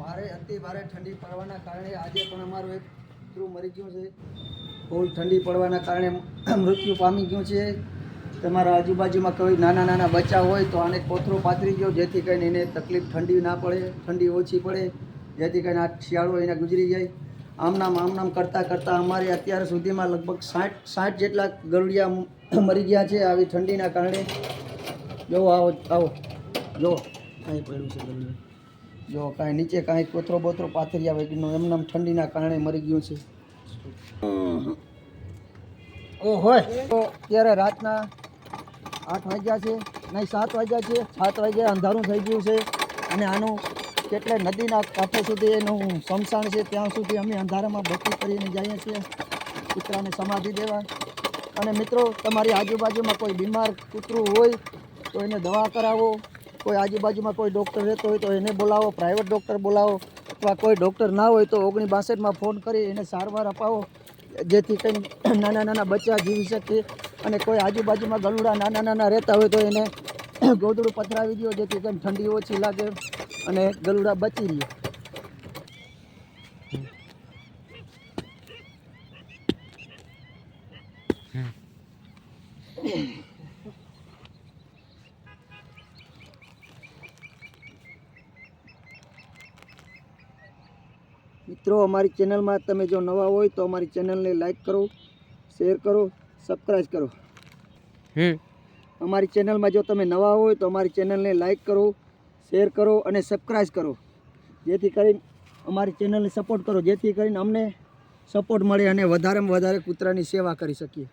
અતિ ભારે ઠંડી પડવાના કારણે આજે પણ અમારું એક કૂતરું મરી ગયું છે. બહુ ઠંડી પડવાના કારણે મૃત્યુ પામી ગયું છે. તમારા આજુબાજુમાં કોઈ નાના બચ્ચા હોય તો આને કોથળો પાથરી ગયો, જેથી કરીને એને તકલીફ ઠંડી ના પડે, ઠંડી ઓછી પડે, જેથી કરીને આ શિયાળો એને ગુજરી જાય. આમનામ કરતાં અમારે અત્યાર સુધીમાં લગભગ 60 જેટલા ગરુડિયા મરી ગયા છે આવી ઠંડીના કારણે. જો આવો જો કાંઈ પડ્યું છે ગરુડિયું, જો કાંઈ નીચે કાંઈ કોથરો બોથરો પાથરી આવે એમનામ ઠંડીના કારણે મરી ગયું છે. હોય તો અત્યારે રાતના 8 વાગ્યા છે, નહીં 7 વાગ્યા છે. 7 વાગ્યા અંધારું થઈ ગયું છે અને આનું કેટલાય નદીના કાંઠે સુધી એનું સ્મશાન છે, ત્યાં સુધી અમે અંધારામાં બત્તી કરીને જઈએ છીએ કૂતરાને સમાધિ દેવા. અને મિત્રો, તમારી આજુબાજુમાં કોઈ બીમાર કૂતરું હોય તો એને દવા કરાવો. કોઈ આજુબાજુમાં કોઈ ડૉક્ટર રહેતો હોય તો એને બોલાવો, પ્રાઇવેટ ડૉક્ટર બોલાવો, અથવા કોઈ ડૉક્ટર ના હોય તો 1962માં ફોન કરી એને સારવાર અપાવો, જેથી કંઈ નાના બચ્ચા જીવી શકે. અને કોઈ આજુબાજુમાં ગલુડા નાના રહેતા હોય તો એને ગોદડું પથરાવી દો, જેથી કંઈ ઠંડી ઓછી લાગે અને ગલુડા બચી રહે. મિત્રો, અમારી ચેનલમાં તમે જો નવા હોય તો અમારી ચેનલને લાઈક કરો, શેર કરો, સબસ્ક્રાઈબ કરો. અમારી ચેનલમાં જો તમે નવા હોય તો અમારી ચેનલને લાઈક કરો, શેર કરો અને સબસ્ક્રાઈબ કરો, જેથી કરીને અમારી ચેનલને સપોર્ટ કરો, જેથી કરીને અમને સપોર્ટ મળે અને વધારેમાં વધારે કૂતરાની સેવા કરી શકીએ.